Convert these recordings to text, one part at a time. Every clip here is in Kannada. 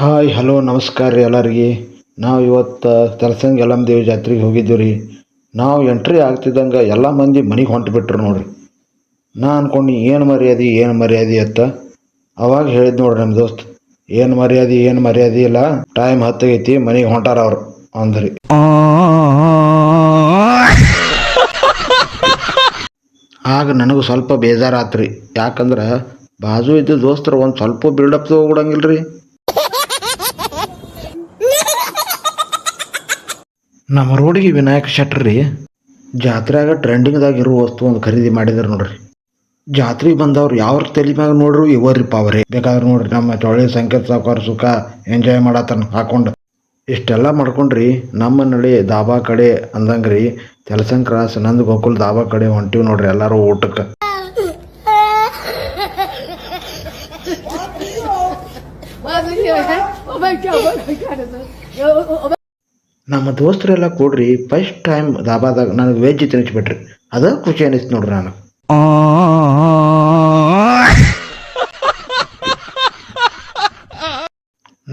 ಹಾಯ್ ಹಲೋ ನಮಸ್ಕಾರ ರೀ ಎಲ್ಲರಿಗೆ. ನಾವು ಇವತ್ತು ತಲಸಂಗಿ ಯಲ್ಲಮ್ಮ ದೇವಿ ಜಾತ್ರೆಗೆ ಹೋಗಿದ್ದೀವಿ ರೀ. ನಾವು ಎಂಟ್ರಿ ಆಗ್ತಿದ್ದಂಗೆ ಎಲ್ಲ ಮಂದಿ ಮನೆಗೆ ಹೊಂಟು ಬಿಟ್ರು ನೋಡ್ರಿ. ನಾ ಅಂದ್ಕೊಂಡು ಏನು ಮರ್ಯಾದೆ ಅತ್ತ. ಅವಾಗ ಹೇಳಿದ್ ನೋಡ್ರಿ ನಮ್ಮ ದೋಸ್ತ್, ಏನು ಮರ್ಯಾದೆ ಇಲ್ಲ, ಟೈಮ್ ಹತ್ತಾಗೈತಿ, ಮನೆಗೆ ಹೊಂಟಾರ ಅವ್ರು ಅಂದ್ರಿ. ಆಗ ನನಗೂ ಸ್ವಲ್ಪ ಬೇಜಾರಾತ್ರಿ. ಯಾಕಂದ್ರೆ ಬಾಜು ಇದ್ದ ದೋಸ್ತರು ಒಂದು ಸ್ವಲ್ಪ ಬಿಲ್ಡಪ್ ತೊಗೊಳಂಗಿಲ್ರಿ. ನಮ್ಮ ರೋಡಿಗೆ ವಿನಾಯಕ ಶೆಟ್ರ್ ರೀ ಜಾತ್ರೆಯಾಗ ಟ್ರೆಂಡಿಂಗ್ದಾಗಿರೋ ವಸ್ತು ಒಂದು ಖರೀದಿ ಮಾಡಿದಾರೆ ನೋಡ್ರಿ. ಜಾತ್ರೆಗೆ ಬಂದವ್ರು ಯಾವ ತಲೆ ಮ್ಯಾಗ ನೋಡ್ರು ಇವರ್ರಿ ಪಾವರೇ. ಬೇಕಾದ್ರೆ ನೋಡ್ರಿ ನಮ್ಮ ಚೊಳ್ಳಿ ಸಂಕೇತ ಸಾವುಕಾರ ಸುಖ ಎಂಜಾಯ್ ಮಾಡತ್ತನ ಹಾಕೊಂಡು. ಇಷ್ಟೆಲ್ಲ ಮಾಡ್ಕೊಂಡ್ರಿ ನಮ್ಮ ನಡಿ ದಾಬಾ ಕಡೆ ಅಂದಂಗ್ರಿ ತೆಲಸಂಗ್ ಕ್ರಾಸ್ ನಂದು ಗೋಕುಲ್ ದಾಬಾ ಕಡೆ ಹೊಂಟಿವಿ ನೋಡ್ರಿ ಎಲ್ಲರೂ ಊಟಕ್ಕೆ. ನಮ್ಮ ದೋಸ್ತರೆಲ್ಲ ಕೂಡ್ರಿ ಫಸ್ಟ್ ಟೈಮ್ ದಾಬಾದಾಗ ನನಗೆ ವೆಜ್ ತಿನ್ನಿಸ್ಬಿಟ್ರಿ. ಅದ ಖುಷಿ ಅನಿಸ್ತು ನೋಡ್ರಿ ನಾನು.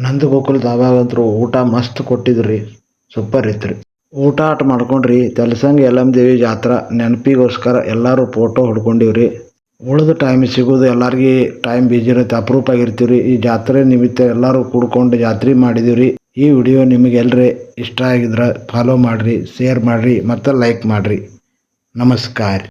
ನಂದು ಗೋಕುಲ್ ದಾಬಾಗಂತರೂ ಊಟ ಮಸ್ತ್ ಕೊಟ್ಟಿದ್ರಿ, ಸೂಪರ್ ಇತ್ರಿ. ಊಟ ಮಾಡ್ಕೊಂಡ್ರಿ ತೆಲಸಂಗಿ ಯಲ್ಲಮ್ಮ ದೇವಿ ಜಾತ್ರೆ ನೆನಪಿಗೋಸ್ಕರ ಎಲ್ಲರೂ ಫೋಟೋ ಹೊಡ್ಕೊಂಡಿವ್ರಿ. ಉಳಿದ ಟೈಮ್ ಸಿಗೋದು ಎಲ್ಲರಿಗೆ ಟೈಮ್ ಬಿಜಿ ಇರುತ್ತೆ, ಅಪ್ರೂಪ್ ಆಗಿರ್ತೀವ್ರಿ. ಈ ಜಾತ್ರೆ ನಿಮಿತ್ತ ಎಲ್ಲರೂ ಕೂಡ್ಕೊಂಡು ಜಾತ್ರೆ ಮಾಡಿದೀವ್ರಿ. ಈ ವಿಡಿಯೋ ನಿಮಗೆ ಎಲ್ಲರೇ ಇಷ್ಟ ಆಗಿದ್ರೆ ಫಾಲೋ ಮಾಡಿರಿ, ಶೇರ್ ಮಾಡಿರಿ ಮತ್ತು ಲೈಕ್ ಮಾಡಿರಿ. ನಮಸ್ಕಾರ.